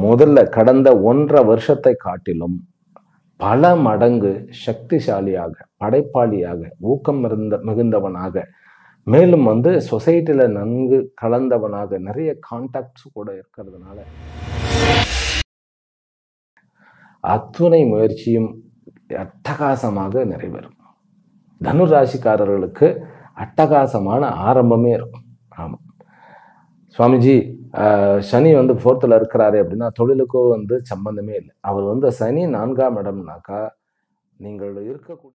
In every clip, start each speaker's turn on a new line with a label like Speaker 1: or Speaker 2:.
Speaker 1: முதல்ல கடந்த 1.5 வருஷத்தை காட்டிலும் பல மடங்கு சக்திசாலியாக, படைப்பாளியாக, ஊக்கம் மிகுந்தவனாக, மேலும் சொசைட்டில நன்கு கலந்தவனாக, நிறைய கான்டாக்ட்ஸ் கூட இருக்கிறதுனால அத்துணை முயற்சியும் அட்டகாசமாக நிறைவேறும். தனுர் ராசிக்காரர்களுக்கு அட்டகாசமான ஆரம்பமே இருக்கும். ஆமா, சுவாமிஜி சனி 4th இருக்கிறாரு அப்படின்னா தொழிலுக்கோ சம்பந்தமே இல்லை. அவர் சனி 4ஆம் இடம்னாக்கா நீங்கள் இருக்கக்கூடிய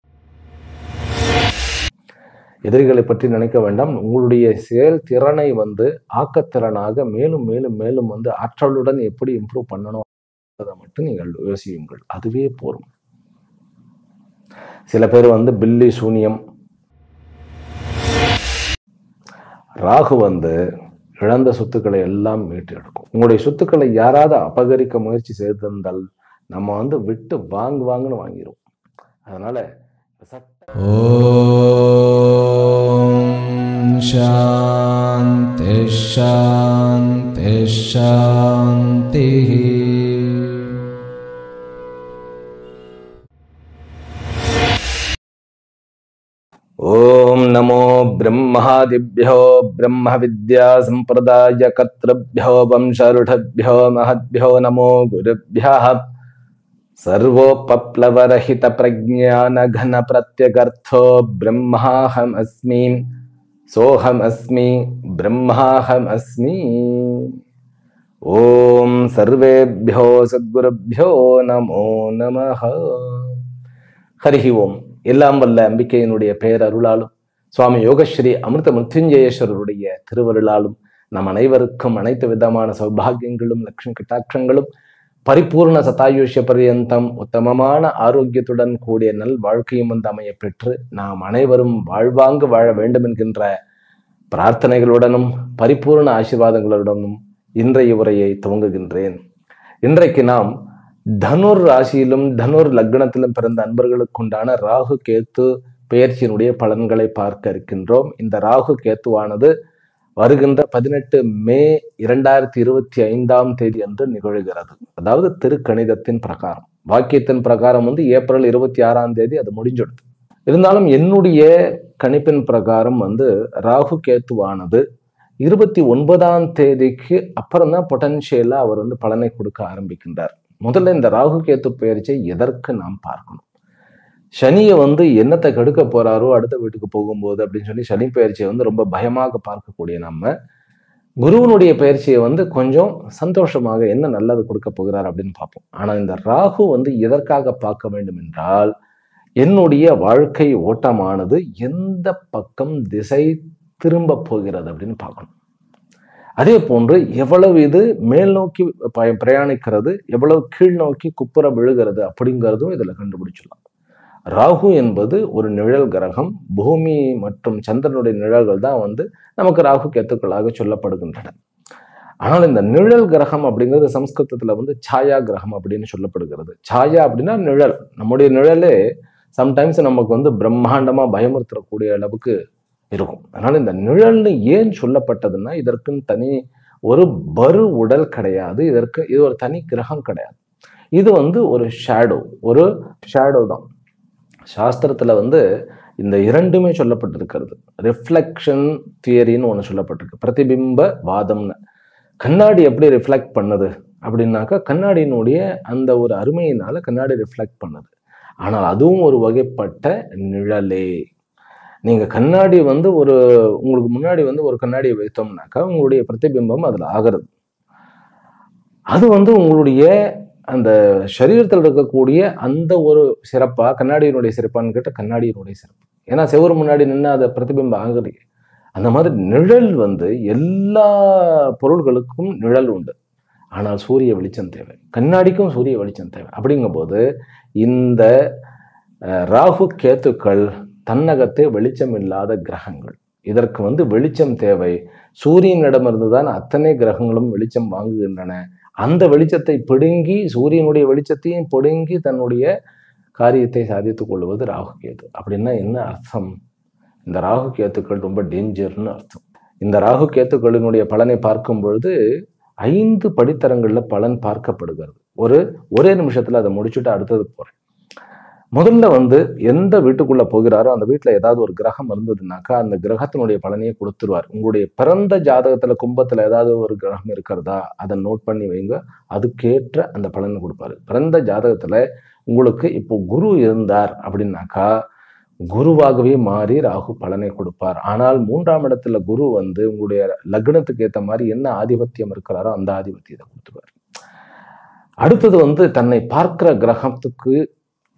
Speaker 1: எதிரிகளை பற்றி நினைக்க வேண்டாம். உங்களுடைய செயல் திறனை ஆக்கத்திறனாக மேலும் மேலும் மேலும் ஆற்றலுடன் எப்படி இம்ப்ரூவ் பண்ணணும் அதை மட்டும் நீங்கள் யோசியுங்கள். அதுவே போரும். சில பேர் பில்லி சூனியம், ராகு இழந்த சொத்துக்களை எல்லாம் மீட்டு எடுக்கும். உங்களுடைய சொத்துக்களை யாராவது அபகரிக்க முயற்சி செய்திருந்தால் நம்ம விட்டு வாங்குன்னு வாங்கிடும். அதனால ஓம் சாந்தி சாந்தி சாந்தி. ஓம் நமோ பிரம்மாதிभ्यो ब्रह्म विद्या संप्रदाय कर्तृभ्यो वंशऋषभ्यो महद्भ्यो नमो गुरुभ्यः. सर्वोपप्लवरहित प्रज्ञान घन प्रत्यगर्थो ब्रह्माहमस्मि सोहमस्मि ब्रह्माहमस्मि. ओम सर्वेभ्यो सद्गुरुभ्यो नमो नमः. हरि ओम. எல்லாம் வல்ல அம்பிகையினுடைய பேரருளாலும் சுவாமி யோகஸ்ரீ அமிர்த மிருத்யுஞ்சயேஸ்வரருடைய திருவருளாலும் நம் அனைவருக்கும் அனைத்து விதமான சௌபாகியங்களும் லட்சுமி கட்டாட்சங்களும் பரிபூர்ண சதாயுஷ்ய பரியந்தம் உத்தமமான ஆரோக்கியத்துடன் கூடிய நல் வாழ்க்கையும் அமைய பெற்று நாம் அனைவரும் வாழ்வாங்கு வாழ வேண்டும் என்கின்ற பிரார்த்தனைகளுடனும் பரிபூர்ண ஆசீர்வாதங்களுடனும் இன்றைய உரையை துவங்குகின்றேன். இன்றைக்கு நாம் தனுர் ராசியிலும் தனுர் லக்னத்திலும் பிறந்த அன்பர்களுக்கு உண்டான ராகு கேத்து பெயர்ச்சியினுடைய பலன்களை பார்க்க இருக்கின்றோம். இந்த ராகு கேத்துவானது வருகின்ற 18 மே 2025 அன்று நிகழ்கிறது. அதாவது திருக்கணிதத்தின் பிரகாரம், வாக்கியத்தின் பிரகாரம் ஏப்ரல் 26 அது முடிஞ்சிடுது. இருந்தாலும் என்னுடைய கணிப்பின் பிரகாரம் ராகு கேத்துவானது 29 அப்புறம் தான் பொட்டன்ஷியலா அவர் பலனை கொடுக்க ஆரம்பிக்கின்றார். முதல்ல இந்த ராகு கேத்து பெயர்ச்சியை எதற்கு நாம் பார்க்கணும். சனியை என்னத்தை கெடுக்க போறாரோ அடுத்த வீட்டுக்கு போகும்போது அப்படின்னு சொல்லி சனி பெயர்ச்சியை ரொம்ப பயமாக பார்க்கக்கூடிய நம்ம குருவனுடைய பெயர்ச்சியை கொஞ்சம் சந்தோஷமாக என்ன நல்லது கொடுக்க போகிறார் அப்படின்னு பார்ப்போம். ஆனா இந்த ராகு எதற்காக பார்க்க வேண்டும் என்றால், என்னுடைய வாழ்க்கை ஓட்டமானது எந்த பக்கம் திசை திரும்ப போகிறது அப்படின்னு பார்க்கணும். அதே போன்று எவ்வளவு இது மேல் நோக்கி பிரயாணிக்கிறது, எவ்வளவு கீழ் நோக்கி குப்புற விழுகிறது அப்படிங்கிறதும் இதுல கண்டுபிடிச்சிடலாம். ராகு என்பது ஒரு நிழல் கிரகம். பூமி மற்றும் சந்திரனுடைய நிழல்கள் தான் நமக்கு ராகு கேத்துக்களாக சொல்லப்படுகின்றன. ஆனால் இந்த நிழல் கிரகம் அப்படிங்கிறது சம்ஸ்கிருதத்துல சாயா கிரகம் அப்படின்னு சொல்லப்படுகிறது. சாயா அப்படின்னா நிழல். நம்முடைய நிழலே சம்டைம்ஸ் நமக்கு பிரம்மாண்டமா பயமுறுத்தக்கூடிய அளவுக்கு இருக்கும். அதனால இந்த நிழல்னு ஏன் சொல்லப்பட்டதுன்னா, இதற்குன்னு தனி ஒரு பரு உடல் கிடையாது. இது ஒரு தனி கிரகம் கிடையாது. இது ஒரு ஷேடோ தான். சாஸ்திரத்துல இந்த இரண்டுமே சொல்லப்பட்டிருக்கிறது. ரிஃப்ளெக்ஷன் தியரின்னு ஒண்ணு சொல்லப்பட்டிருக்கு, பிரதிபிம்ப வாதம்னு. கண்ணாடி எப்படி ரிஃப்ளெக்ட் பண்ணுது அப்படின்னாக்கா, கண்ணாடியினுடைய அந்த ஒரு அருமையினால கண்ணாடி ரிஃப்ளெக்ட் பண்ணுது. ஆனால் அதுவும் ஒரு வகைப்பட்ட நிழலே. நீங்க கண்ணாடி உங்களுக்கு முன்னாடி ஒரு கண்ணாடியை வைத்தோம்னாக்கா உங்களுடைய பிரதிபிம்பம் அதுல ஆகிறது. அது உங்களுடைய அந்த சரீரத்தில் இருக்கக்கூடிய அந்த ஒரு சிறப்பா, கண்ணாடியினுடைய சிறப்பான்னு கேட்ட கண்ணாடியினுடைய சிறப்பு. ஏன்னா செவரு முன்னாடி நின்று அதை பிரதிபிம்பம் ஆகுது. அந்த மாதிரி நிழல் எல்லா பொருள்களுக்கும் நிழல் உண்டு. ஆனால் சூரிய வெளிச்சம் தேவை, கண்ணாடிக்கும் சூரிய வெளிச்சம் தேவை. அப்படிங்கும் போது இந்த ராகு கேத்துக்கள் தன்னகத்தே வெளிச்சம் இல்லாத கிரகங்கள். இதற்கு வெளிச்சம் தேவை. சூரியனிடமிருந்து தான் அத்தனை கிரகங்களும் வெளிச்சம் வாங்குகின்றன. அந்த வெளிச்சத்தை பிடுங்கி, சூரியனுடைய வெளிச்சத்தையும் பிடுங்கி தன்னுடைய காரியத்தை சாதித்துக் கொள்வது ராகு கேது. அப்படின்னா என்ன அர்த்தம்? இந்த ராகு கேத்துக்கள் ரொம்ப டேஞ்சர்னு அர்த்தம். இந்த ராகு கேத்துக்களினுடைய பலனை பார்க்கும் பொழுது 5 படித்தரங்கள்ல பலன் பார்க்கப்படுகிறது. ஒரே நிமிஷத்துல அதை முடிச்சுட்டு அடுத்தது போறேன். முதல்ல வந்து எந்த வீட்டுக்குள்ள போகிறாரோ அந்த வீட்டுல ஏதாவது ஒரு கிரகம் இருந்ததுனாக்கா அந்த கிரகத்தினுடைய பலனையே கொடுத்துருவார். உங்களுடைய பிறந்த ஜாதகத்துல கும்பத்துல ஏதாவது ஒரு கிரகம் இருக்கிறதா அதை நோட் பண்ணி வைங்க. அதுக்கேற்ற அந்த பலனை கொடுப்பாரு. பிறந்த ஜாதகத்துல உங்களுக்கு இப்போ குரு இருந்தார் அப்படின்னாக்கா குருவாகவே மாறி ராகு பலனை கொடுப்பார். ஆனால் 3ஆம் இடத்துல குரு வந்து உங்களுடைய லக்னத்துக்கு ஏற்ற மாதிரி என்ன ஆதிபத்தியம் இருக்கிறாரோ அந்த ஆதிபத்தியத்தை கொடுத்துருவார். அடுத்தது வந்து தன்னை பார்க்கிற கிரகத்துக்கு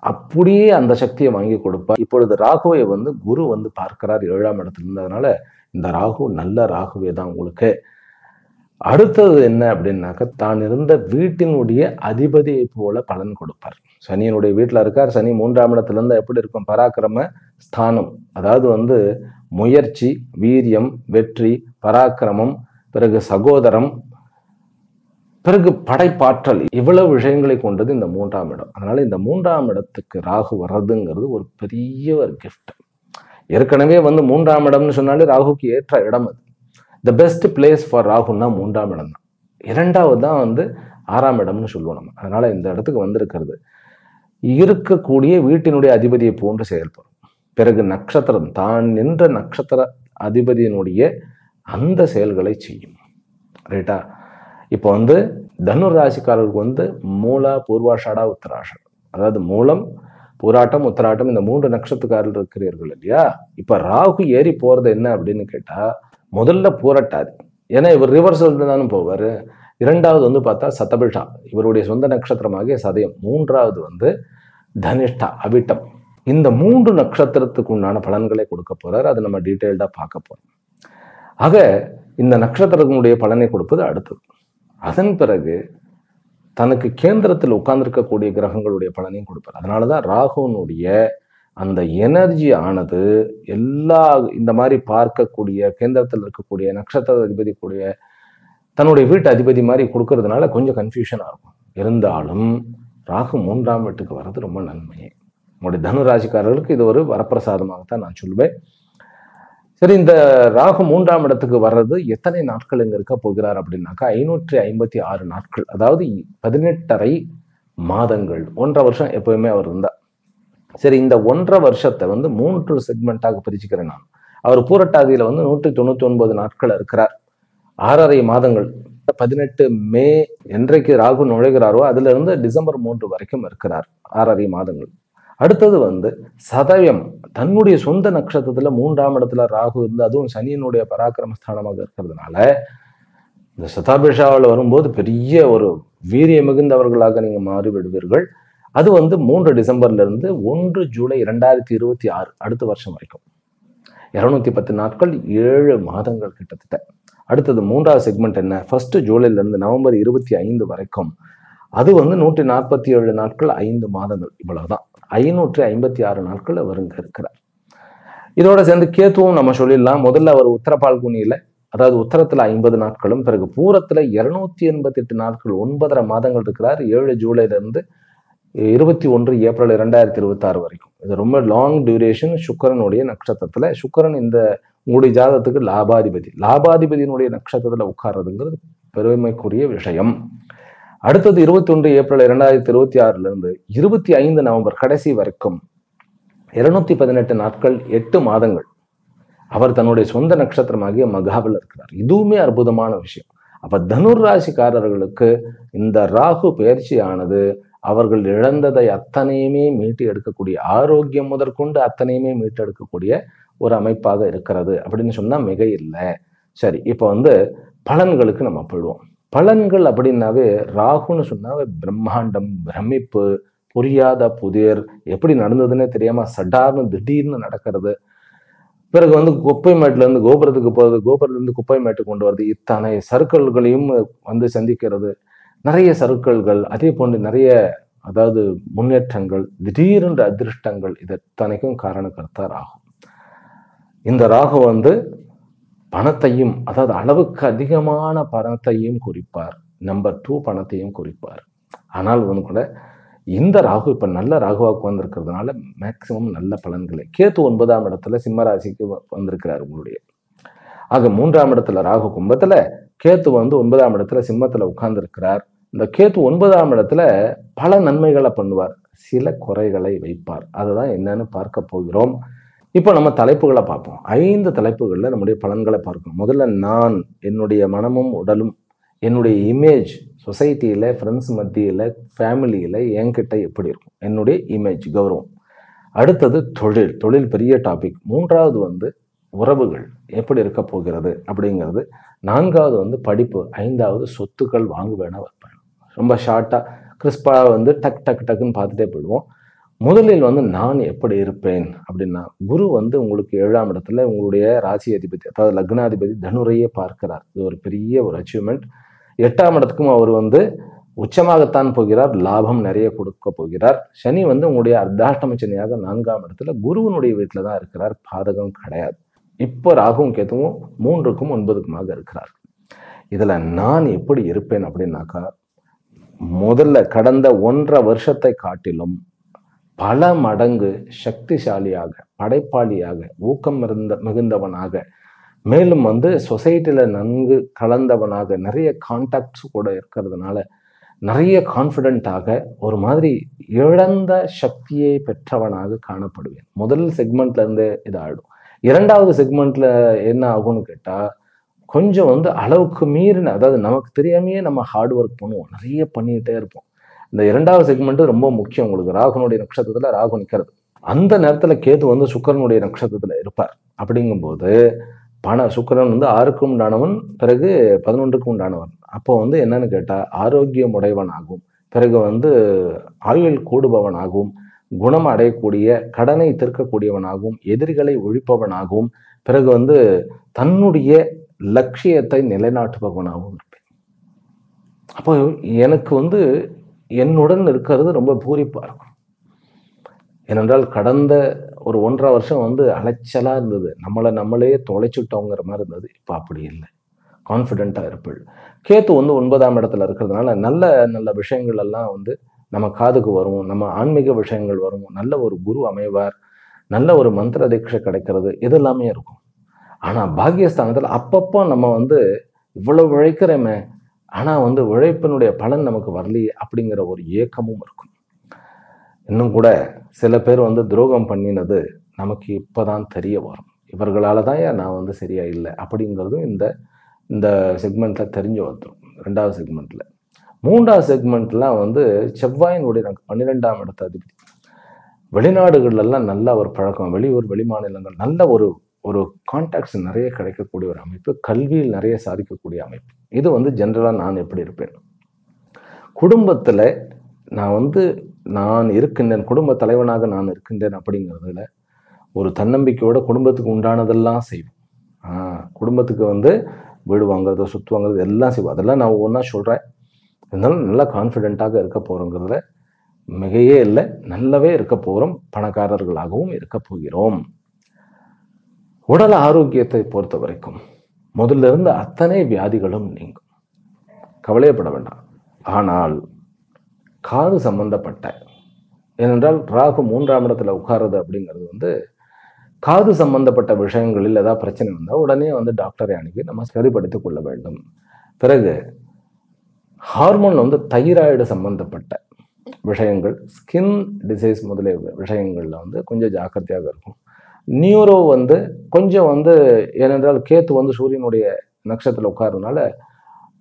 Speaker 1: அப்படியே அந்த சக்தியை வாங்கி கொடுப்பார். இப்பொழுது ராகுவை வந்து குரு வந்து பார்க்கிறார் 7ஆம் இடத்துல இருந்ததுனால இந்த ராகு நல்ல ராகுவே தான் உங்களுக்கு. அடுத்தது என்ன அப்படின்னாக்க தான் இருந்த வீட்டினுடைய அதிபதியை போல பலன் கொடுப்பார். சனியினுடைய வீட்டுல இருக்கார். சனி 3ஆம் இடத்துல இருந்தா எப்படி இருக்கும்? பராக்கிரம ஸ்தானம், அதாவது வந்து முயற்சி, வீரியம், வெற்றி, பராக்கிரமம், பிறகு சகோதரம், பிறகு படைப்பாற்றல், இவ்வளவு விஷயங்களை கொண்டது இந்த 3ஆம் இடம். அதனால இந்த 3ஆம் இடத்துக்கு ராகு வர்றதுங்கிறது ஒரு பெரிய ஒரு கிஃப்ட். ஏற்கனவே வந்து 3ஆம் இடம்னு சொன்னாலே ராகுக்கு ஏற்ற இடம் அது. த பெஸ்ட் பிளேஸ் ஃபார் ராகுன்னா 3ஆம் இடம் தான். 2வது தான் வந்து 6ஆம் இடம்னு சொல்லுவோம் நம்ம. அதனால இந்த இடத்துக்கு வந்திருக்கிறது இருக்கக்கூடிய வீட்டினுடைய அதிபதியை போன்று செயல்படும். பிறகு நட்சத்திரம் தான் நின்ற நட்சத்திர அதிபதியினுடைய அந்த செயல்களை செய்யும். ரைட்டா? இப்போ வந்து தனுர் ராசிக்காரர்களுக்கு வந்து மூலா, பூர்வாஷாடா, உத்தராஷம், அதாவது மூலம், பூராட்டம், உத்தராட்டம், இந்த 3 நட்சத்திரக்காரர்கள் இருக்கிறீர்கள் இல்லையா? இப்ப ராகு ஏறி போறது என்ன அப்படின்னு கேட்டா முதல்ல பூரட்டாது. ஏன்னா இவர் ரிவர்சல் தானே போவாரு. 2வது வந்து பார்த்தா சதபிஷா, இவருடைய சொந்த நட்சத்திரமாகிய சதயம். 3வது வந்து தனிஷ்டா, அவிட்டம். இந்த 3 நட்சத்திரத்துக்கு உண்டான பலன்களை கொடுக்க போறாரு. அதை நம்ம டீட்டெயில்டா பார்க்க போறோம். ஆக இந்த நட்சத்திரத்தினுடைய பலனை கொடுப்பது அடுத்தது. அதன் பிறகு தனக்கு கேந்திரத்தில் உட்கார்ந்திருக்கக்கூடிய கிரகங்களுடைய பலனையும் கொடுப்பார். அதனாலதான் ராகுனுடைய அந்த எனர்ஜி ஆனது எல்லா இந்த மாதிரி பார்க்கக்கூடிய கேந்திரத்தில் இருக்கக்கூடிய நட்சத்திர அதிபதி கூடிய தன்னுடைய வீட்டு அதிபதி மாதிரி கொடுக்கறதுனால கொஞ்சம் கன்ஃபியூஷனா இருக்கும். இருந்தாலும் ராகு 3ஆம் வீட்டுக்கு வர்றது ரொம்ப நன்மையே. உங்களுடைய தனுராசிக்காரர்களுக்கு இது ஒரு வரப்பிரசாதமாகத்தான் நான் சொல்லுவேன். சரி, இந்த ராகு 3ஆம் இடத்துக்கு வர்றது எத்தனை நாட்கள் இங்க இருக்க போகிறார் அப்படின்னாக்கா 556 நாட்கள், அதாவது 18.5 மாதங்கள், 1.5 வருஷம் எப்பவுமே அவர் இருந்தா. சரி, இந்த 1.5 வருஷத்தை வந்து 3 செக்மெண்டாக பிரிச்சுக்கிறேன் நான். அவர் பூரட்டாதியில வந்து 199 நாட்கள் இருக்கிறார். 6.5 மாதங்கள். 18 மே என்றைக்கு ராகு நுழைகிறாரோ அதுல இருந்து டிசம்பர் 3 வரைக்கும் இருக்கிறார். 6.5 மாதங்கள். அடுத்தது வந்து சதயம், தன்னுடைய சொந்த நட்சத்திரத்துல 3ஆம் இடத்துல ராகு இருந்து அதுவும் சனியினுடைய பராக்கிரமஸ்தானமாக இருக்கிறதுனால இந்த சதாபிஷாவில் வரும்போது பெரிய ஒரு வீரிய மிகுந்தவர்களாக நீங்க மாறி விடுவீர்கள். அது வந்து 3 டிசம்பர்ல இருந்து 1 ஜூலை 2026 அடுத்த வருஷம் வரைக்கும் 210 நாட்கள், 7 மாதங்கள் கிட்டத்தட்ட. அடுத்தது 3வது செக்மெண்ட் என்ன? 1 ஜூலைல இருந்து நவம்பர் 25 வரைக்கும், அது வந்து 147 நாட்கள், 5 மாதங்கள், இவ்வளவுதான். 556 நாட்கள் அவர் இங்க இருக்கிறார். இதோட சேர்ந்து கேத்துவும் நம்ம சொல்லிடலாம். முதல்ல அவர் உத்தர பால்குனியில, அதாவது உத்தரத்துல 50 நாட்களும், பிறகு பூரத்துல 288 நாட்கள், 9.5 மாதங்கள் இருக்கிறார். 7 ஜூலைல இருந்து 21 ஏப்ரல் 2026 வரைக்கும். இது ரொம்ப லாங் டியூரேஷன். சுக்கிரனுடைய நட்சத்திரத்துல, சுக்கிரன் இந்த உங்களுடைய ஜாதகத்துக்கு லாபாதிபதி, லாபாதிபதியினுடைய நட்சத்திரத்துல உட்கார்றதுங்கிறது பெருமைக்குரிய விஷயம். அடுத்தது 21 ஏப்ரல் 2026 இருந்து 25 நவம்பர் கடைசி வரைக்கும் 218 நாட்கள், 8 மாதங்கள் அவர் தன்னுடைய சொந்த நட்சத்திரமாகிய மகாவில் இருக்கிறார். இதுவுமே அற்புதமான விஷயம். அப்ப தனுர் ராசிக்காரர்களுக்கு இந்த ராகு பயிற்சியானது அவர்கள் இழந்ததை அத்தனையுமே மீட்டு எடுக்கக்கூடிய, ஆரோக்கியம் முதற்கொண்டு அத்தனையுமே மீட்டு எடுக்கக்கூடிய ஒரு அமைப்பாக இருக்கிறது அப்படின்னு சொன்னா மிக இல்லை. சரி, இப்ப வந்து பலன்களுக்கு நம்ம போயிடுவோம். பலன்கள் அப்படின்னாவே ராகுன்னு சொன்னாவே பிரம்மாண்டம், பிரமிப்பு, புரியாத புதிர், எப்படி நடந்ததுன்னே தெரியாம சடார்னு திடீர்னு நடக்கிறது. பிறகு வந்து குப்பை மேட்டுல இருந்து கோபுரத்துக்கு போறது, கோபுரத்துல இருந்து குப்பை மேட்டு கொண்டு வருது, இத்தனை சறுக்கல்களையும் வந்து சந்திக்கிறது, நிறைய சறுக்கல்கள், அதே போன்று நிறைய அதாவது முன்னேற்றங்கள், திடீரென்ற அதிர்ஷ்டங்கள், இது இத்தனைக்கும் காரணக்கர்த்தா ராகு. இந்த ராகு வந்து பணத்தையும், அதாவது அளவுக்கு அதிகமான பணத்தையும் குறிப்பார். நம்பர் 2 பணத்தையும் குறிப்பார். ஆனால் வந்து கூட இந்த ராகு இப்ப நல்ல ராகுவாக்கு வந்திருக்கிறதுனால மேக்சிமம் நல்ல பலன்களை. கேத்து 9ஆம் இடத்துல சிம்ம ராசிக்கு வந்திருக்கிறார் உங்களுடைய. ஆக 3ஆம் இடத்துல ராகு கும்பத்துல, கேத்து வந்து 9ஆம் இடத்துல சிம்மத்துல உட்கார்ந்து இருக்கிறார். இந்த கேத்து 9ஆம் இடத்துல பல நன்மைகளை பண்ணுவார், சில குறைகளை வைப்பார். அதுதான் என்னன்னு பார்க்க போகிறோம். இப்போ நம்ம தலைப்புகளை பார்ப்போம். 5 தலைப்புகள்ல நம்முடைய பலன்களை பார்க்கணும். முதல்ல நான், என்னுடைய மனமும் உடலும், என்னுடைய இமேஜ் சொசைட்டியில, ஃப்ரெண்ட்ஸ் மத்தியில, ஃபேமிலியில என்கிட்ட எப்படி இருக்கும், என்னுடைய இமேஜ், கௌரவம். அடுத்தது தொழில். தொழில் பெரிய டாபிக். 3வது வந்து உறவுகள் எப்படி இருக்க போகிறது அப்படிங்கிறது. 4வது வந்து படிப்பு. 5வது சொத்துக்கள் வாங்குவேனா வைப்பேன். ரொம்ப ஷார்ட்டா கிறிஸ்பா வந்து டக் டக் டக்குன்னு பார்த்துட்டே போயிடுவோம். முதலில் வந்து நான் எப்படி இருப்பேன் அப்படின்னா, குரு வந்து உங்களுக்கு 7ஆம் இடத்துல உங்களுடைய ராசி அதிபதி, அதாவது லக்னாதிபதி தனுரையே பார்க்கிறார். இது ஒரு பெரிய ஒரு அச்சீவ்மெண்ட். 8ஆம் இடத்துக்கும் அவர் வந்து உச்சமாகத்தான் போகிறார், லாபம் நிறைய கொடுக்க போகிறார். சனி வந்து உங்களுடைய அர்த்தாஷ்டம சனியாக 4ஆம் இடத்துல குருவனுடைய வீட்டில் தான் இருக்கிறார், பாதகம் கிடையாது. இப்போ ராகுவும் கேத்துவும் 3க்கும் 9க்குமாக இருக்கிறார். இதுல நான் எப்படி இருப்பேன் அப்படின்னாக்கா, முதல்ல கடந்த 1.5 வருஷத்தை காட்டிலும் பல மடங்கு சக்திசாலியாக, படைப்பாளியாக, ஊக்கம் மிகுந்தவனாக, மேலும் வந்து சொசைட்டில நன்கு கலந்தவனாக, நிறைய கான்டாக்ட்ஸ் கூட இருக்கிறதுனால நிறைய கான்ஃபிடென்ட்டாக, ஒரு மாதிரி இழந்த சக்தியை பெற்றவனாக காணப்படுவேன். முதல் செக்மெண்ட்ல இருந்து இதாகிடும். 2வது செக்மெண்ட்ல என்ன ஆகும்னு கேட்டா, கொஞ்சம் வந்து அளவுக்கு மீறின, அதாவது நமக்கு தெரியாமையே நம்ம ஹார்ட் ஒர்க் பண்ணுவோம், நிறைய பண்ணிக்கிட்டே இருப்போம். இந்த 2வது செக்மெண்ட் ரொம்ப முக்கியம் உங்களுக்கு. ராகுனுடைய நட்சத்திரத்துல ராகு நிற்கிறது. அந்த நேரத்துல கேது வந்து சுக்கிரனுடைய நட்சத்திரத்துல இருப்பார். அப்படிங்கும்போது சுக்கிரன் வந்து 6க்கும் உண்டானவன், பிறகு 11க்கும் உண்டானவன். அப்போ வந்து என்னன்னு கேட்டா, ஆரோக்கியம் உடையவனாகும், பிறகு வந்து ஆயுள் கூடுபவனாகவும், குணம் அடையக்கூடிய, கடனை தீர்க்கக்கூடியவனாகவும், எதிரிகளை ஒழிப்பவனாகவும், பிறகு வந்து தன்னுடைய லட்சியத்தை நிலைநாட்டுபவனாகவும் இருப்பேன். அப்போ எனக்கு வந்து என்னுடன் இருக்கிறது ரொம்ப பூரிப்பா இருக்கும். ஏனென்றால் கடந்த ஒரு 1.5 வருஷம் வந்து அலைச்சலா இருந்தது, நம்மளே தொலைச்சுட்டோங்கிற மாதிரி இருந்தது. இப்போ அப்படி இல்லை, கான்ஃபிடென்ட்டா இருப்பேன். கேத்து வந்து 9ஆம் இடத்துல இருக்கிறதுனால நல்ல நல்ல விஷயங்கள் எல்லாம் வந்து நம்ம காதுக்கு வரும், நம்ம ஆன்மீக விஷயங்கள் வரும், நல்ல ஒரு குரு அமைவார், நல்ல ஒரு மந்திர தீட்சை கிடைக்கிறது, இது எல்லாமே இருக்கும். ஆனா பாக்கியஸ்தானத்துல அப்பப்போ நம்ம வந்து இவ்வளவு உழைக்கிறோமே, ஆனா வந்து உழைப்பினுடைய பலன் நமக்கு வரலையே அப்படிங்கிற ஒரு ஏக்கமும் இருக்கும். இன்னும் கூட சில பேர் வந்து துரோகம் பண்ணினது நமக்கு இப்பதான் தெரிய வரும். இவர்களால தான் நான் வந்து சரியா இல்லை அப்படிங்கிறதும் இந்த இந்த செக்மெண்ட்ல தெரிஞ்சு வந்துடும். 2வது செக்மெண்ட்ல. 3வது செக்மெண்ட்லாம் வந்து செவ்வாயினுடைய 12ஆம் இடத்த அதிபதி. வெளிநாடுகள்லாம் நல்ல ஒரு பழக்கம், வெளியூர் வெளி மாநிலங்கள் நல்ல ஒரு ஒரு கான்டாக்ட்ஸ் நிறைய கிடைக்கக்கூடிய ஒரு அமைப்பு, கல்வியில் நிறைய சாதிக்கக்கூடிய அமைப்பு. இது வந்து ஜென்ரலா நான் எப்படி இருப்பேன். குடும்பத்துல நான் இருக்கின்றேன், குடும்ப தலைவனாக நான் இருக்கின்றேன் அப்படிங்கிறதுல ஒரு தன்னம்பிக்கையோட குடும்பத்துக்கு உண்டானதெல்லாம் செய்வோம். குடும்பத்துக்கு வந்து வீடு வாங்குறது, சொத்து வாங்குறது எல்லாம் செய்வோம். அதெல்லாம் நான் ஒவ்வொன்றா சொல்றேன். இருந்தாலும் நல்லா கான்ஃபிடென்ட்டாக இருக்க போறோங்கிறதுல மிகையே இல்லை, நல்லாவே இருக்க போகிறோம், பணக்காரர்களாகவும் இருக்க போகிறோம். உடல் ஆரோக்கியத்தை பொறுத்த வரைக்கும் முதல்ல இருந்த அத்தனை வியாதிகளும் நீங்கும், கவலையப்பட வேண்டாம். ஆனால் காது சம்பந்தப்பட்ட, ஏனென்றால் ராகு 3ஆம் இடத்துல உட்கார்றது அப்படிங்கிறது வந்து காது சம்பந்தப்பட்ட விஷயங்களில் ஏதாவது பிரச்சனை வந்தால் உடனே வந்து டாக்டரை அணுகி நம்ம சரிப்படுத்திக் கொள்ள வேண்டும். பிறகு ஹார்மோன் வந்து தைராய்டு சம்பந்தப்பட்ட விஷயங்கள், ஸ்கின் டிசீஸ் முதலிய விஷயங்கள்ல வந்து கொஞ்சம் ஜாக்கிரதையாக இருக்கும். நியூரோ வந்து கொஞ்சம் வந்து, ஏனென்றால் கேத்து வந்து சூரியனுடைய நட்சத்திரத்தில் உட்கார்றதுனால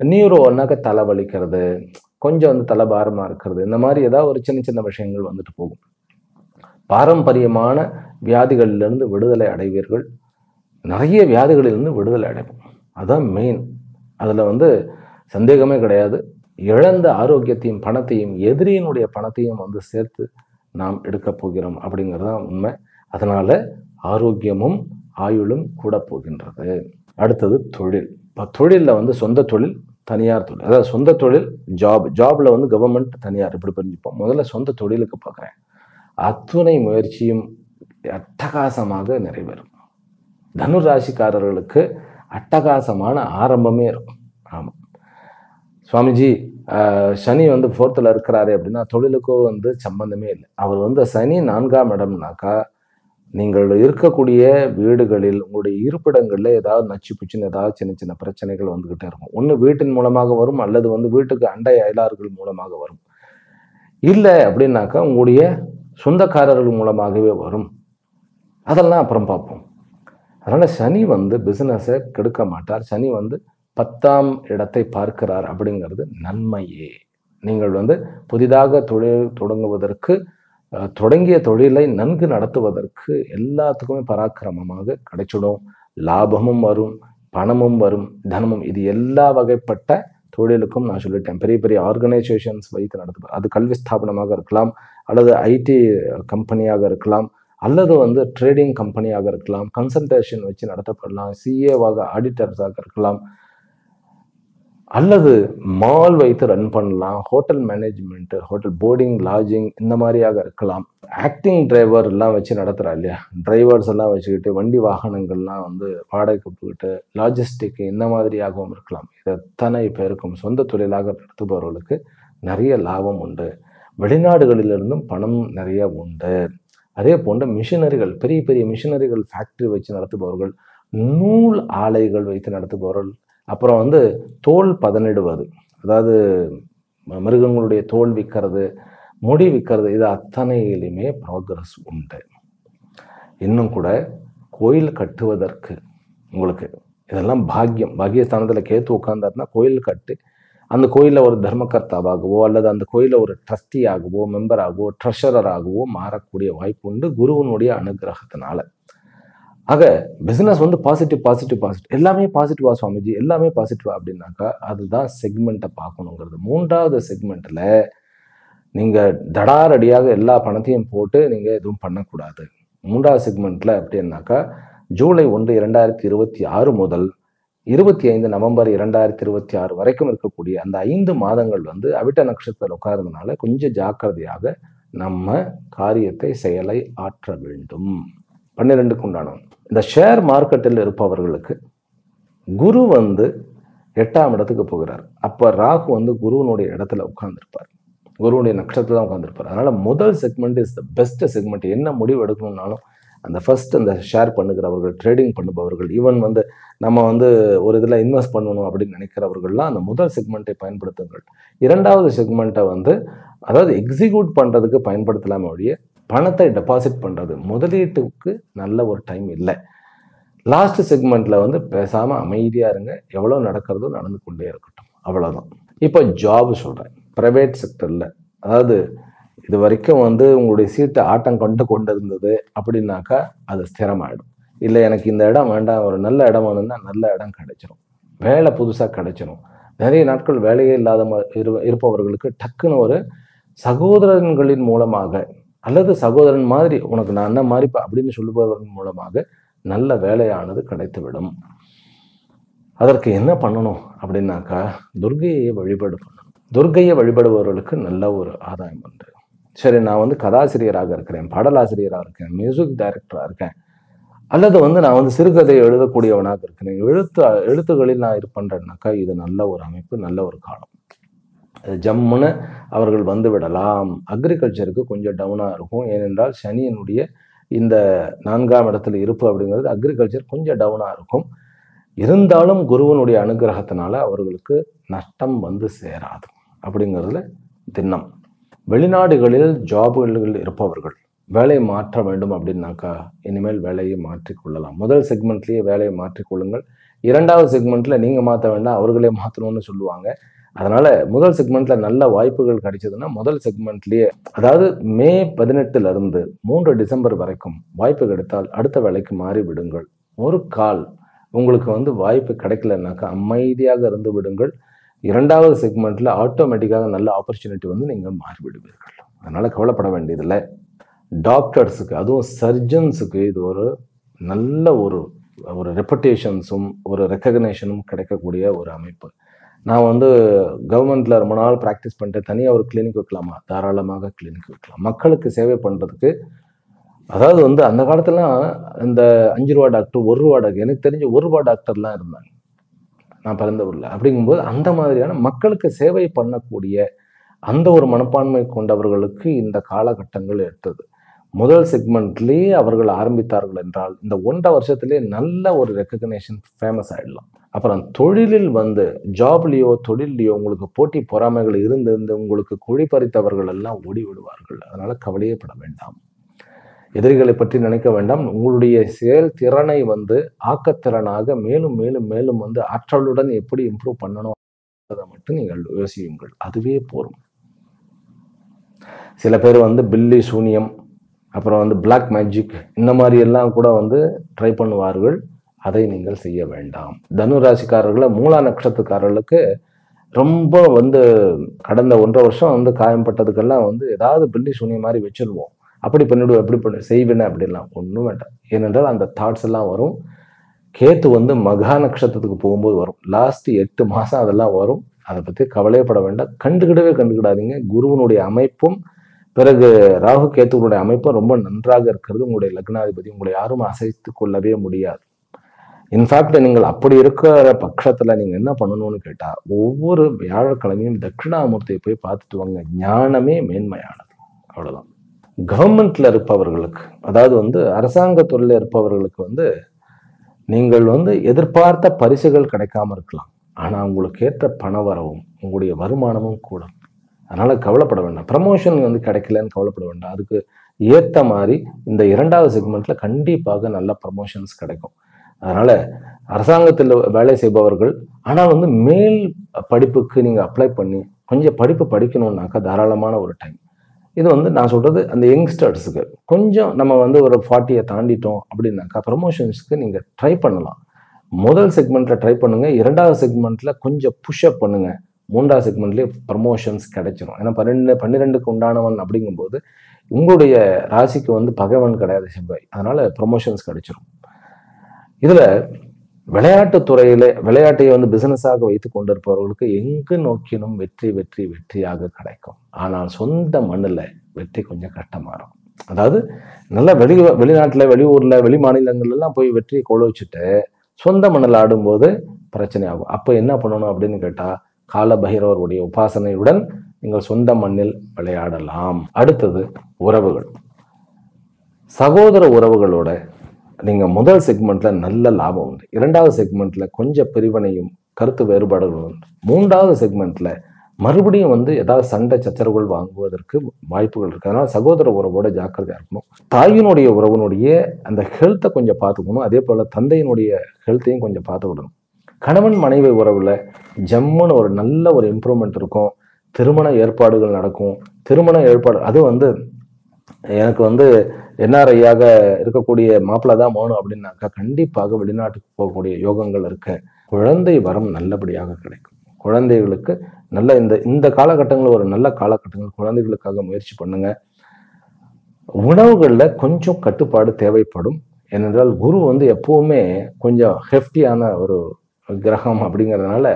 Speaker 1: நியூரோனாக்க தலை வலிக்கிறது, கொஞ்சம் வந்து தலைபாரமா இருக்கிறது, இந்த மாதிரி ஏதாவது ஒரு சின்ன சின்ன விஷயங்கள் வந்துட்டு போகும். பாரம்பரியமான வியாதிகளிலிருந்து விடுதலை அடைவீர்கள். நிறைய வியாதிகளிலிருந்து விடுதலை அடைவோம், அதுதான் மெயின். அதுல வந்து சந்தேகமே கிடையாது. இழந்த ஆரோக்கியத்தையும் பணத்தையும், எதிரியினுடைய பணத்தையும் வந்து சேர்த்து நாம் எடுக்க போகிறோம் அப்படிங்கிறது தான் உண்மை. அதனால ஆரோக்கியமும் ஆயுளும் கூட போகின்றது. அடுத்தது தொழில். இப்போ தொழிலில் வந்து சொந்த தொழில், தனியார் தொழில். அதாவது சொந்த தொழில் ஜாப்ல வந்து கவர்மெண்ட் தனியார் இப்படி புரிஞ்சுப்போம். முதல்ல சொந்த தொழிலுக்கு பார்க்குறேன். அத்துணை முயற்சியும் அட்டகாசமாக நிறைவேறும். தனுர் ராசிக்காரர்களுக்கு அட்டகாசமான ஆரம்பமே இருக்கும். ஆமாம், சுவாமிஜி சனி வந்து 4th இருக்கிறாரு அப்படின்னா தொழிலுக்கோ வந்து சம்பந்தமே இல்லை. அவர் வந்து சனி 4ஆம் இடம்னாக்கா நீங்கள் இருக்கக்கூடிய வீடுகளில் உங்களுடைய இருப்பிடங்கள்ல ஏதாவது நச்சு பிச்சுன்னு ஏதாவது சின்ன சின்ன பிரச்சனைகள் வந்துகிட்டே இருக்கும். ஒண்ணு வீட்டின் மூலமாக வரும், அல்லது வந்து வீட்டுக்கு அண்டை அயலார்கள் மூலமாக வரும். இல்ல அப்படின்னாக்கா உங்களுடைய சொந்தக்காரர்கள் மூலமாகவே வரும். அதெல்லாம் அப்புறம் பார்ப்போம். அதனால சனி வந்து பிசினஸை கெடுக்க மாட்டார். சனி வந்து 10ஆம் இடத்தை பார்க்கிறார் அப்படிங்கிறது நன்மையே. நீங்கள் வந்து புதிதாக தொழில் தொடங்குவதற்கு தொடங்கிய தொழிலை நன்கு நடத்துவதற்கு எல்லாத்துக்குமே பராக்கிரமமாக கிடைச்சிடும். லாபமும் வரும், பணமும் வரும், தனமும். இது எல்லா வகைப்பட்ட தொழிலுக்கும் நான் சொல்லிட்டேன். பெரிய பெரிய ஆர்கனைசேஷன்ஸ் வைத்து நடத்துவார். அது கல்வி ஸ்தாபனமாக இருக்கலாம், அல்லது ஐடி கம்பெனியாக இருக்கலாம், அல்லது வந்து ட்ரேடிங் கம்பெனியாக இருக்கலாம், கன்சல்டேஷன் வச்சு நடத்தப்படலாம், சிஏவாக ஆடிட்டர்ஸாக இருக்கலாம், அல்லது மால் வைத்து ரன் பண்ணலாம், hotel management, hotel boarding, lodging இந்த மாதிரியாக இருக்கலாம். ஆக்டிங் டிரைவர் எல்லாம் வச்சு நடத்துறா இல்லையா, டிரைவர்ஸ் எல்லாம் வச்சுக்கிட்டு வண்டி வாகனங்கள்லாம் வந்து வாடகைக்கு போயிட்டு லாஜிஸ்டிக் இந்த மாதிரியாகவும் இருக்கலாம். இது எத்தனை பேருக்கும் சொந்த தொழிலாக நடத்துபவர்களுக்கு நிறைய லாபம் உண்டு. வெளிநாடுகளிலிருந்தும் பணம் நிறைய உண்டு. அதே போன்ற மிஷினரிகள், பெரிய பெரிய மிஷினரிகள் ஃபேக்டரி வச்சு நடத்துபவர்கள், நூல் ஆலைகள் வைத்து நடத்துபவர்கள், அப்புறம் வந்து தோல் பதனிடுவது, அதாவது மிருகங்களுடைய தோல் விற்கிறது, முடி விற்கிறது, இது அத்தனையிலுமே ப்ராக்ரஸ் உண்டு. இன்னும் கூட கோயில் கட்டுவதற்கு உங்களுக்கு இதெல்லாம் பாக்கியம். பாக்கியஸ்தானத்தில் கேத்து உட்கார்ந்தாருன்னா கோயில் கட்டி அந்த கோயிலில் ஒரு தர்மகர்த்தாவாகவோ அல்லது அந்த கோயிலில் ஒரு ட்ரஸ்டியாகவோ மெம்பராகவோ ட்ரெஷரராகவோ மாறக்கூடிய வாய்ப்பு உண்டு குருவனுடைய அனுகிரகத்தினால. ஆக பிசினஸ் வந்து பாசிட்டிவ் எல்லாமே பாசிட்டிவா சுவாமிஜி, எல்லாமே பாசிட்டிவா அப்படின்னாக்கா அதுதான் செக்மெண்ட்டை பார்க்கணுங்கிறது. 3வது செக்மெண்ட்ல நீங்க தடாரடியாக எல்லா பணத்தையும் போட்டு நீங்க எதுவும் பண்ணக்கூடாது. 3வது செக்மெண்ட்ல அப்படின்னாக்கா ஜூலை 1, 2026 முதல் 25 நவம்பர் 2026 வரைக்கும் இருக்கக்கூடிய அந்த 5 மாதங்கள் வந்து அவிட்ட நட்சத்திரத்தில் உட்கார்றதுனால கொஞ்சம் ஜாக்கிரதையாக நம்ம காரியத்தை செயலை ஆற்ற வேண்டும். 12க்கு உண்டானவன். இந்த ஷேர் மார்க்கெட்டில் இருப்பவர்களுக்கு குரு வந்து 8ஆம் இடத்துக்கு போகிறார். அப்ப ராகு வந்து குருவனுடைய இடத்துல உட்கார்ந்துருப்பார், குருவனுடைய நட்சத்திரத்தில் தான் உட்கார்ந்துருப்பார். அதனால முதல் segment is the best segment. என்ன முடிவு எடுக்கணும்னாலும் அந்த ஃபர்ஸ்ட் அந்த ஷேர் பண்ணுகிறவர்கள், ட்ரேடிங் பண்ணுபவர்கள், ஈவன் வந்து நம்ம வந்து ஒரு இதில் இன்வெஸ்ட் பண்ணணும் அப்படின்னு நினைக்கிறவர்கள்லாம் அந்த முதல் செக்மெண்ட்டை பயன்படுத்துங்கள். 2வது செக்மெண்ட்டை வந்து அதாவது எக்ஸிக்யூட் பண்ணுறதுக்கு பயன்படுத்தலாமே ஒழிய பணத்தை டெபாசிட் பண்ணுறது முதலீட்டுக்கு நல்ல ஒரு டைம் இல்லை. லாஸ்ட் செக்மெண்ட்ல வந்து பேசாமல் அமைதியாக இருங்க, எவ்வளோ நடக்கிறதோ நடந்து கொண்டே இருக்கட்டும், அவ்வளோதான். இப்போ ஜாப் சொல்கிறேன். ப்ரைவேட் செக்டரில், அதாவது இது வரைக்கும் வந்து உங்களுடைய சீட்டை ஆட்டம் கொண்டு இருந்தது அப்படின்னாக்கா அது ஸ்திரமாயிடும். இல்லை எனக்கு இந்த இடம் வேண்டாம், ஒரு நல்ல இடம் வேணும்னா நல்ல இடம் கிடைச்சிரும், வேலை புதுசாக கிடைச்சிரும். நிறைய நாட்கள் வேலையே இல்லாத இருப்பவர்களுக்கு டக்குன்னு ஒரு சகோதரன்களின் மூலமாக அல்லது சகோதரன் மாதிரி உனக்கு நான் அண்ணன் மாதிரி அப்படின்னு சொல்லுபவர்கள் மூலமாக நல்ல வேலையானது கிடைத்துவிடும். அதற்கு என்ன பண்ணணும் அப்படின்னாக்கா துர்க்கையை வழிபாடு பண்ணணும். துர்க்கையை வழிபடுபவர்களுக்கு நல்ல ஒரு ஆதாயம் உண்டு. சரி, நான் வந்து கதாசிரியராக இருக்கிறேன், பாடலாசிரியராக இருக்கேன், மியூசிக் டைரக்டராக இருக்கேன், அல்லது வந்து நான் வந்து சிறுகதை எழுதக்கூடியவனாக இருக்கிறேன், எழுத்துகளில் நான் இது பண்ணுறேன்னாக்கா இது நல்ல ஒரு அமைப்பு, நல்ல ஒரு காலம். ஜம்முன்னு அவர்கள் வந்து விடலாம். அக்ரிகல்ச்சருக்கு கொஞ்சம் டவுனாக இருக்கும். ஏனென்றால் சனியினுடைய இந்த 4ஆம் இடத்துல இருப்பு அப்படிங்கிறது அக்ரிகல்ச்சர் கொஞ்சம் டவுனாக இருக்கும். இருந்தாலும் குருவனுடைய அனுகிரகத்தினால அவர்களுக்கு நஷ்டம் வந்து சேராது அப்படிங்கிறதுல திண்ணம். வெளிநாடுகளில் ஜாபுகளில் இருப்பவர்கள் வேலை மாற்ற வேண்டும் அப்படின்னாக்கா இனிமேல் வேலையை மாற்றிக்கொள்ளலாம். முதல் செக்மெண்ட்லேயே வேலையை மாற்றிக்கொள்ளுங்கள். 2வது செக்மெண்ட்ல நீங்கள் மாற்ற வேண்டாம், அவர்களே மாற்றணும்னு சொல்லுவாங்க. அதனால முதல் செக்மெண்ட்ல நல்ல வாய்ப்புகள் கிடைச்சதுன்னா முதல் செக்மெண்ட்லயே, அதாவது மே 18 இருந்து 3 டிசம்பர் வரைக்கும் வாய்ப்பு கிடைத்தால் அடுத்த வேலைக்கு மாறி விடுங்கள். ஒரு கால் உங்களுக்கு வந்து வாய்ப்பு கிடைக்கலன்னாக்கா அமைதியாக இருந்து விடுங்கள். 2வது செக்மெண்ட்ல ஆட்டோமேட்டிக்காக நல்ல ஆப்பர்ச்சுனிட்டி வந்து நீங்கள் மாறிவிடுவீர்கள். அதனால கவலைப்பட வேண்டியதில்லை. டாக்டர்ஸுக்கு, அதுவும் சர்ஜன்ஸுக்கு இது ஒரு நல்ல ஒரு ரெப்புடேஷன்ஸும் ஒரு ரெக்கக்னேஷனும் கிடைக்கக்கூடிய ஒரு அமைப்பு. நான் வந்து கவர்மெண்ட்ல ரொம்ப நாள் ப்ராக்டிஸ் பண்ணிட்டு தனியாக ஒரு கிளினிக் வைக்கலாமா? தாராளமாக கிளினிக் வைக்கலாம். மக்களுக்கு சேவை பண்ணுறதுக்கு. அதாவது வந்து அந்த காலத்துலாம் இந்த 5 ரூபா டாக்டர், 1 ரூபா டாக்டர், எனக்கு தெரிஞ்ச 1 ரூபா டாக்டர்லாம் இருந்தாங்க நான் பிறந்த ஊரில். அப்படிங்கும்போது அந்த மாதிரியான மக்களுக்கு சேவை பண்ணக்கூடிய அந்த ஒரு மனப்பான்மை கொண்டவர்களுக்கு இந்த காலகட்டங்கள் எடுத்தது. முதல் செக்மெண்ட்லேயே அவர்கள் ஆரம்பித்தார்கள் என்றால் இந்த 1.5 வருஷத்திலே நல்ல ஒரு ரெக்கக்னேஷன் ஃபேமஸ் ஆகிடலாம். அப்புறம் தொழிலில் வந்து ஜாப்லேயோ தொழிலையோ உங்களுக்கு போட்டி பொறாமைகள் இருந்து உங்களுக்கு குழி பறித்தவர்கள் எல்லாம் ஓடி விடுவார்கள். அதனால கவலையே பட வேண்டாம். எதிரிகளை பற்றி நினைக்க வேண்டாம். உங்களுடைய செயல் திறனை வந்து ஆக்கத்திறனாக மேலும் மேலும் மேலும் வந்து ஆற்றலுடன் எப்படி இம்ப்ரூவ் பண்ணணும் அதை மட்டும் நீங்கள் யோசியுங்கள். அதுவே போரும். சில பேர் வந்து பில்லி சூனியம், அப்புறம் வந்து பிளாக் மேஜிக், இந்த மாதிரி எல்லாம் கூட வந்து ட்ரை பண்ணுவார்கள். அதை நீங்கள் செய்ய வேண்டாம். தனு ராசிக்காரர்களை மூலா நட்சத்திரக்காரர்களுக்கு ரொம்ப வந்து கடந்த 1.5 வருஷம் வந்து காயம்பட்டதுக்கெல்லாம் வந்து ஏதாவது பில்லி சூனியம் மாதிரி வச்சிருவோம். அப்படி பண்ணிவிடுவோம், எப்படி பண்ணி செய்வேன்னு அப்படிலாம் ஒன்றும் வேண்டாம். ஏனென்றால் அந்த தாட்ஸ் எல்லாம் வரும். கேத்து வந்து மகா நட்சத்திரத்துக்கு போகும்போது வரும். லாஸ்ட் 8 மாதம் அதெல்லாம் வரும். அதை பற்றி கவலையப்பட வேண்டாம். கண்டுக்கிடாதீங்க. குருவனுடைய அமைப்பும் பிறகு ராகு கேத்துவனுடைய அமைப்பும் ரொம்ப நன்றாக இருக்கிறது. உங்களுடைய லக்னாதிபதி உங்களை யாரும் அசைத்து கொள்ளவே முடியாது. இன்ஃபேக்ட் நீங்கள் அப்படி இருக்கிற பட்சத்தில் நீங்கள் என்ன பண்ணணும்னு கேட்டால், ஒவ்வொரு வியாழக்கிழமையும் தட்சிணாமூர்த்தியை போய் பார்த்துட்டு வாங்க. ஞானமே மேன்மையானது. அவ்வளோதான். கவர்மெண்ட்ல இருப்பவர்களுக்கு, அதாவது வந்து அரசாங்க துறையில் இருப்பவர்களுக்கு வந்து நீங்கள் வந்து எதிர்பார்த்த பரிசுகள் கிடைக்காம இருக்கலாம். ஆனால் உங்களுக்கு ஏற்ற பண வரவும் உங்களுடைய வருமானமும் கூடும். அதனால கவலைப்பட வேண்டாம். ப்ரமோஷன் வந்து கிடைக்கலன்னு கவலைப்பட வேண்டாம். அதுக்கு ஏற்ற மாதிரி இந்த 2வது செக்மெண்ட்ல கண்டிப்பாக நல்ல ப்ரமோஷன்ஸ் கிடைக்கும். அதனால அரசாங்கத்தில் வேலை செய்பவர்கள் ஆனால் வந்து மேல் படிப்புக்கு நீங்கள் அப்ளை பண்ணி கொஞ்சம் படிப்பு படிக்கணும்னாக்கா தாராளமான ஒரு டைம். இது வந்து நான் சொல்றது அந்த யங்ஸ்டர்ஸுக்கு கொஞ்சம் நம்ம வந்து ஒரு 40 தாண்டிட்டோம் அப்படின்னாக்கா ப்ரமோஷன்ஸ்க்கு நீங்கள் ட்ரை பண்ணலாம். முதல் செக்மெண்ட்ல ட்ரை பண்ணுங்க. 2வது செக்மெண்ட்ல கொஞ்சம் புஷ்அப் பண்ணுங்க. 3வது செக்மெண்ட்லேயே ப்ரமோஷன்ஸ் கிடைச்சிடும். ஏன்னா 12க்கு உண்டானவன் அப்படிங்கும்போது உங்களுடைய ராசிக்கு வந்து பகைவன் கிடையாது செவ்வாய். அதனால ப்ரமோஷன்ஸ் கிடைச்சிடும். இதுல விளையாட்டுத்துறையில விளையாட்டை வந்து பிசினஸாக வைத்துக் கொண்டிருப்பவர்களுக்கு எங்கு நோக்கினும் வெற்றியாக கிடைக்கும். ஆனால் சொந்த மண்ணில் வெற்றி கொஞ்சம் கஷ்டமா இருக்கும். அதாவது நல்லா வெளிநாட்டுல வெளியூர்ல வெளி மாநிலங்கள்ல எல்லாம் போய் வெற்றியை கொள்ள வச்சுட்டு சொந்த மண்ணில் ஆடும்போது பிரச்சனை ஆகும். அப்ப என்ன பண்ணணும் அப்படின்னு கேட்டா, கால பைரவருடைய உபாசனையுடன் நீங்கள் சொந்த மண்ணில் விளையாடலாம். அடுத்தது உறவுகள். சகோதர உறவுகளோட நீங்க முதல் செக்மெண்ட்ல நல்ல லாபம் உண்டு. 2வது செக்மெண்ட்ல கொஞ்சம் பிரிவினையும் கருத்து வேறுபாடுகளும் உண்டு. 3வது செக்மெண்ட்ல மறுபடியும் வந்து ஏதாவது சண்டை சச்சரவுகள் வாங்குவதற்கு வாய்ப்புகள் இருக்கு. அதனால சகோதர உறவோட ஜாக்கிரதையா இருக்கணும். தாயினுடைய உறவினுடைய அந்த ஹெல்த்தை கொஞ்சம் பார்த்துக்கணும். அதே போல தந்தையினுடைய ஹெல்த்தையும் கொஞ்சம் பார்த்துக்கிடணும். கணவன் மனைவி உறவுல ஜம்முன்னு ஒரு நல்ல ஒரு இம்ப்ரூவ்மெண்ட் இருக்கும். திருமண ஏற்பாடுகள் நடக்கும். திருமண ஏற்பாடு அது வந்து எனக்கு வந்து என்ஆர்ஐயாக இருக்கக்கூடிய மாப்பிள்ளை தான் போகணும் அப்படின்னாக்கா கண்டிப்பாக வெளிநாட்டுக்கு போகக்கூடிய யோகங்கள் இருக்கு. குழந்தை வரம் நல்லபடியாக கிடைக்கும். குழந்தைகளுக்கு நல்ல இந்த காலகட்டங்கள் ஒரு நல்ல காலகட்டங்கள். குழந்தைகளுக்காக முயற்சி பண்ணுங்க. உணவுகள்ல கொஞ்சம் கட்டுப்பாடு தேவைப்படும். ஏனென்றால் குரு வந்து எப்பவுமே கொஞ்சம் ஹெஃப்டியான ஒரு கிரகம் அப்படிங்கிறதுனால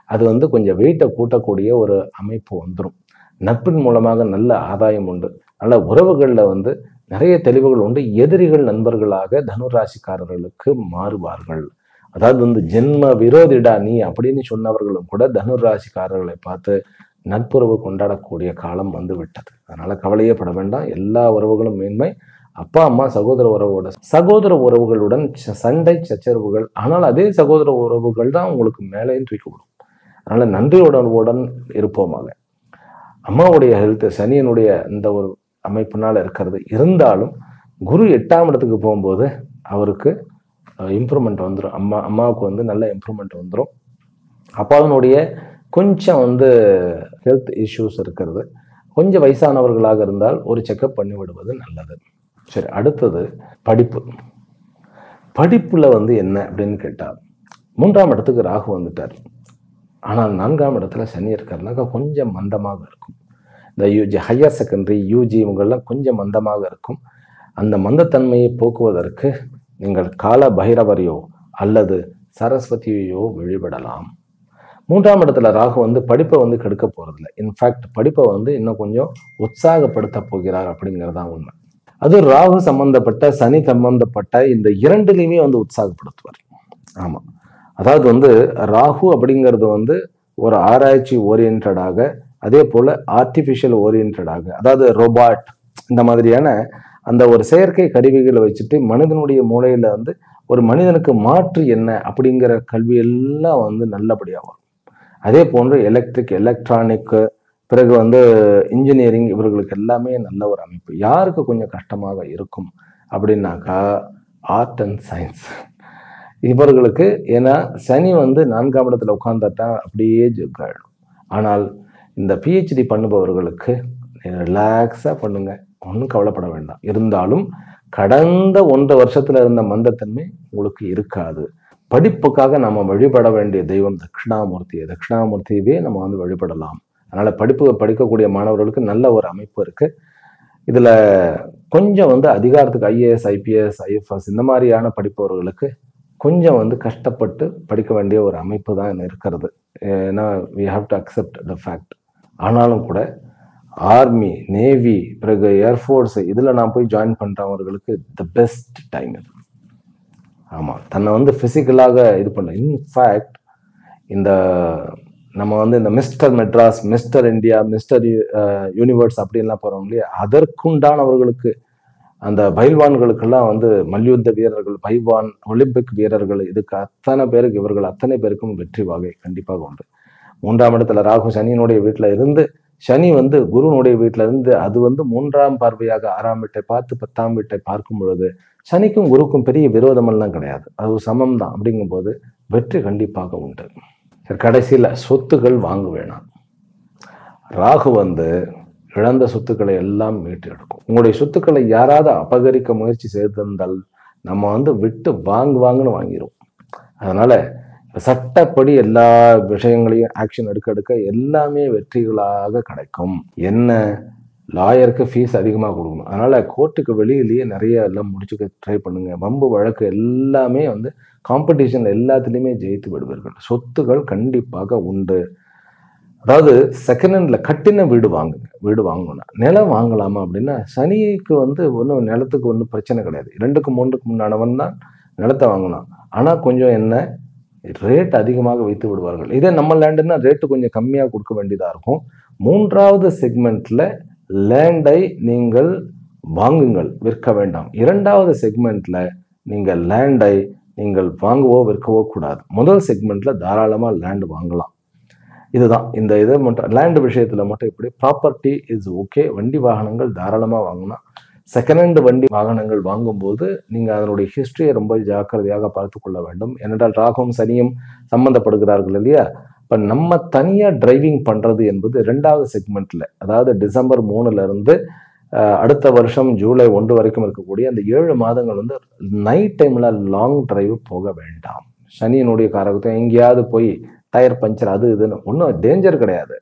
Speaker 1: அது வந்து கொஞ்சம் வெயிட்டை கூட்டக்கூடிய ஒரு அமைப்பு வந்துடும். நட்பின் மூலமாக நல்ல ஆதாயம் உண்டு. அதனால உறவுகள்ல வந்து நிறைய தெளிவுகள் உண்டு. எதிரிகள் நண்பர்களாக தனுராசிக்காரர்களுக்கு மாறுவார்கள். அதாவது வந்து ஜென்ம விரோதிடா நீ அப்படின்னு சொன்னவர்களும் கூட தனுராசிக்காரர்களை பார்த்து நட்புறவு கொண்டாடக்கூடிய காலம் வந்து விட்டது. அதனால கவலையே பட வேண்டாம். எல்லா உறவுகளும் மேன்மை. அப்பா அம்மா சகோதர உறவுகளுடன் சண்டை சச்சரவுகள், ஆனால் அதே சகோதர உறவுகள் தான் உங்களுக்கு மேலேயும் தூக்கி விடும். அதனால நன்றியுடன் இருப்போமாக. அம்மாவுடைய ஹெல்த் சனியனுடைய இந்த ஒரு அமைப்பினால இருக்கிறது. இருந்தாலும் குரு 8ஆம் இடத்துக்கு போகும்போது அவருக்கு இம்ப்ரூவ்மெண்ட் வந்துடும். அம்மாவுக்கு வந்து நல்ல இம்ப்ரூவ்மெண்ட் வந்துடும். அப்பாவினுடைய கொஞ்சம் வந்து ஹெல்த் இஷ்யூஸ் இருக்கிறது. கொஞ்சம் வயசானவர்களாக இருந்தால் ஒரு செக்கப் பண்ணி விடுவது நல்லது. சரி, அடுத்தது படிப்புல வந்து என்ன அப்படின்னு கேட்டா, 3ஆம் இடத்துக்கு ராகு வந்துட்டார். ஆனால் 4ஆம் இடத்துல சனி இருக்கிறதுனால கொஞ்சம் மந்தமாக இருக்கும். இந்த யூஜி ஹையர் செகண்டரி யூஜி இவங்கெல்லாம் கொஞ்சம் மந்தமாக இருக்கும். அந்த மந்தத்தன்மையை போக்குவதற்கு நீங்கள் கால பைரவரையோ அல்லது சரஸ்வதியையோ வழிபடலாம். 3ஆம் இடத்துல ராகு வந்து படிப்பை வந்து கெடுக்க போறதில்லை. இன்ஃபேக்ட் படிப்பை வந்து இன்னும் கொஞ்சம் உற்சாகப்படுத்த போகிறார் அப்படிங்கிறதான் உண்மை. அது ராகு சம்பந்தப்பட்ட சனி சம்பந்தப்பட்ட இந்த 2லையுமே வந்து உற்சாகப்படுத்துவார். ஆமா, அதாவது வந்து ராகு அப்படிங்கிறது வந்து ஒரு ஆராய்ச்சி ஓரியன்டாக, அதே போல ஆர்டிஃபிஷியல் ஓரியன்டாக, அதாவது ரோபாட் இந்த மாதிரியான அந்த ஒரு செயற்கை கருவிகளை வச்சுட்டு மனிதனுடைய மூளையில வந்து ஒரு மனிதனுக்கு மாற்று என்ன அப்படிங்கிற கல்வி எல்லாம் வந்து நல்லபடியாக வரும். அதே போன்று எலக்ட்ரானிக், பிறகு வந்து இன்ஜினியரிங், இவர்களுக்கு எல்லாமே நல்ல ஒரு அமைப்பு. யாருக்கு கொஞ்சம் கஷ்டமாக இருக்கும் அப்படின்னாக்கா ஆர்ட் அண்ட் சயின்ஸ் இவர்களுக்கு. ஏன்னா சனி வந்து 4ஆம் இடத்துல உட்கார்ந்தாட்டா அப்படியே ஜெயிடும். ஆனால் இந்த பிஹெச்டி பண்ணுபவர்களுக்கு ரிலாக்ஸா பண்ணுங்க, ஒன்றும் கவலைப்பட வேண்டாம். இருந்தாலும் கடந்த 1.5 வருஷத்துல இருந்த மந்தத்தன்மை உங்களுக்கு இருக்காது. படிப்புக்காக நம்ம வழிபட வேண்டிய தெய்வம் தட்சிணாமூர்த்தியவே நம்ம வந்து வழிபடலாம். அதனால படிக்கக்கூடிய மாணவர்களுக்கு நல்ல ஒரு அமைப்பு இருக்கு. இதுல கொஞ்சம் வந்து அதிகாரத்துக்கு ஐஏஎஸ், ஐபிஎஸ், ஐஎஃப்எஸ் இந்த மாதிரியான படிப்பவர்களுக்கு கொஞ்சம் வந்து கஷ்டப்பட்டு படிக்க வேண்டிய ஒரு அமைப்பு தான் இருக்கிறது. ஏன்னா we have to accept the fact. ஆனாலும் கூட ஆர்மி, நேவி, பிறகு ஏர்ஃபோர்ஸ் இதுல நான் போய் ஜாயின் பண்றவர்களுக்கு த பெஸ்ட் டைம் இது. ஆமா, தன்னை வந்து பிசிக்கலாக இது பண்ண. இன்ஃபேக்ட் இந்த நம்ம வந்து இந்த mister Madras, mister India, mister universe அப்படின்லாம் போறோம் இல்லையா, அதற்குண்டானவர்களுக்கு அந்த பைல்வான்களுக்கெல்லாம் வந்து மல்யுத்த வீரர்கள், பைல்வான், ஒலிம்பிக் வீரர்கள், இதுக்கு அத்தனை பேருக்கு, இவர்கள் அத்தனை பேருக்கும் வெற்றி வாகை கண்டிப்பாக உண்டு. 3ஆம் இடத்துல ராகு சனியினுடைய வீட்டுல இருந்து, சனி வந்து குருனுடைய வீட்டுல இருந்து, அது வந்து 3ஆம் பார்வையாக 6ஆம் வீட்டை பார்த்து 10ஆம் வீட்டை பார்க்கும் பொழுது சனிக்கும் குருக்கும் பெரிய விரோதமெல்லாம் கிடையாது, அது சமம் தான். அப்படிங்கும் போது வெற்றி கண்டிப்பாக உண்டு. கடைசியில சொத்துக்கள் வாங்க வேணாம். ராகு வந்து இழந்த சொத்துக்களை எல்லாம் மீட்டு எடுக்கும். உங்களுடைய சொத்துக்களை யாராவது அபகரிக்க முயற்சி செய்திருந்தால் நம்ம வந்து விட்டு வாங்குன்னு வாங்கிடும். அதனால சட்டப்படி எல்லா விஷயங்களையும் ஆக்ஷன் எடுக்க எல்லாமே வெற்றிகளாக கிடைக்கும். என்ன, லாயருக்கு ஃபீஸ் அதிகமாக கொடுக்கணும். அதனால கோர்ட்டுக்கு வெளியிலேயே நிறைய எல்லாம் முடிச்சுக்க ட்ரை பண்ணுங்க. வம்பு வழக்கு எல்லாமே வந்து காம்படிஷன் எல்லாத்துலேயுமே ஜெயித்து விடுவீர்கள். சொத்துக்கள் கண்டிப்பாக உண்டு. அதாவது செகண்ட் ஹேண்ட்ல கட்டின வீடு வாங்குங்க. வீடு வாங்கணும். நிலம் வாங்கலாமா அப்படின்னா சனிக்கு வந்து ஒன்றும் நிலத்துக்கு ஒன்றும் பிரச்சனை கிடையாது. 2க்கு 3க்கு முன்னானவன் தான் நிலத்தை வாங்கணும். ஆனால் கொஞ்சம் என்ன ரேட் அதிகமாக வைத்து விடுவார்கள். இதே நம்ம லேண்டுன்னா ரேட்டு கொஞ்சம் கம்மியாக கொடுக்க வேண்டியதாக இருக்கும். 3வது செக்மெண்ட்ல லேண்டை நீங்கள் வாங்குங்கள், விற்க வேண்டாம். 2வது செக்மெண்ட்ல நீங்கள் லேண்டை நீங்கள் வாங்கவோ விற்கவோ கூடாது. முதல் செக்மெண்ட்ல தாராளமா லேண்ட் வாங்கலாம். இதுதான் இந்த இதை மட்டும் லேண்ட் விஷயத்துல மட்டும் இப்படி. Property is okay. வண்டி வாகனங்கள் தாராளமா வாங்கலாம். செகண்ட் ஹேண்ட் வண்டி வாகனங்கள் வாங்கும்போது நீங்க அதனுடைய ஹிஸ்டரியை ரொம்ப ஜாக்கிரதையாக பார்த்து கொள்ள வேண்டும். ஏனென்றால் ராகுவும் சனியும் சம்பந்தப்படுகிறார்கள் இல்லையா. இப்ப நம்ம தனியா டிரைவிங் பண்றது என்பது 2வது செக்மெண்ட்ல, அதாவது டிசம்பர் 3ல இருந்து அடுத்த வருஷம் ஜூலை 1 வரைக்கும் இருக்கக்கூடிய அந்த 7 மாதங்கள் வந்து நைட் டைம்ல லாங் டிரைவ் போக வேண்டாம். சனியினுடைய காரகத்தை எங்கேயாவது போய் டயர் பஞ்சர் அது இதுன்னு ஒன்றும் டேஞ்சர் கிடையாது.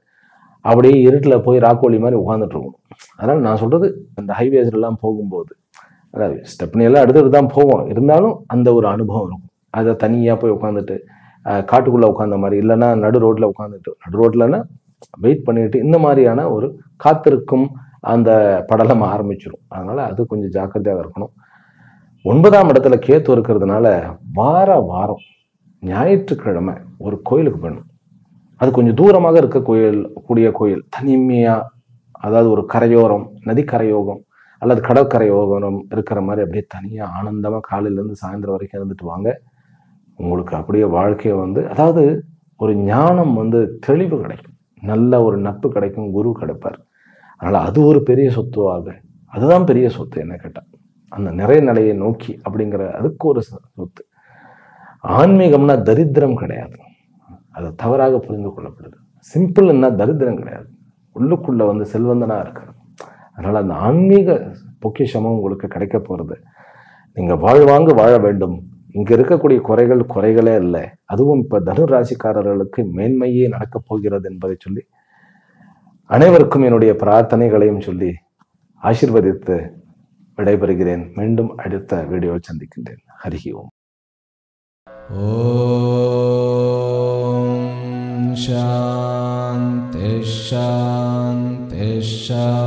Speaker 1: அப்படியே இருட்டில் போய் ராக்கோலி மாதிரி உட்காந்துட்டு இருக்கணும். அதனால நான் சொல்றது அந்த ஹைவேஸ்ல எல்லாம் போகும்போது, அதாவது ஸ்டெப்னி எல்லாம் எடுத்துட்டு தான் போவோம், இருந்தாலும் அந்த ஒரு அனுபவம் இருக்கும். அதை தனியா போய் உட்காந்துட்டு காட்டுக்குள்ள உட்காந்த மாதிரி, இல்லைன்னா நடு ரோட்ல உட்காந்துட்டு, நடு ரோட்லன்னா வெயிட் பண்ணிட்டு, இந்த மாதிரியான ஒரு காத்திருக்கும் அந்த படலம் ஆரம்பிச்சிடும். அதனால அது கொஞ்சம் ஜாக்கிரதையாக இருக்கணும். 9ஆம் இடத்துல கேத்து இருக்கிறதுனால வாரம் ஞாயிற்றுக்கிழமை ஒரு கோயிலுக்கு போகணும். அது கொஞ்சம் தூரமாக இருக்க கோயில், தனிமையா, அதாவது ஒரு கரையோரம், நதிக்கரையோகம் அல்லது கடற்கரையோகம் இருக்கிற மாதிரி அப்படியே தனியா ஆனந்தமா காலையிலேருந்து சாயந்தரம் வரைக்கும் இருந்துட்டு வாங்க. உங்களுக்கு அப்படியே வாழ்க்கையை வந்து, அதாவது ஒரு ஞானம் வந்து தெளிவு கிடைக்கும், நல்ல ஒரு நட்பு கிடைக்கும், குரு கிடைப்பார். அதனால அது ஒரு பெரிய சொத்துவாக, அதுதான் பெரிய சொத்து என்ன கேட்டா, அந்த நிறைய நிலையை நோக்கி அப்படிங்கிற அதுக்கு ஒரு சொத்து. ஆன்மீகம்னா தரித்திரம் கிடையாது, அது தவறாக புரிந்து கொள்ளப்படுது. சிம்பிள்னா தரித்திரம் கிடையாது, உள்ளுக்குள்ள வந்து செல்வந்தனா இருக்கிறது. அதனால அந்த ஆன்மீக பொக்கிஷமும் உங்களுக்கு கிடைக்க போறது. நீங்க வாழ்வாங்கு வாழ வேண்டும். இங்க இருக்கக்கூடிய குறைகளே இல்லை. அதுவும் இப்ப தனு ராசிக்காரர்களுக்கு மேன்மையே நடக்கப் போகிறது என்பதை சொல்லி அனைவருக்கும் என்னுடைய பிரார்த்தனைகளையும் சொல்லி ஆசீர்வதித்து விடைபெறுகிறேன். மீண்டும் அடுத்த வீடியோவில் சந்திக்கின்றேன். ஹரி ஓம். ஓம் சாந்தி சாந்தி சாந்தி.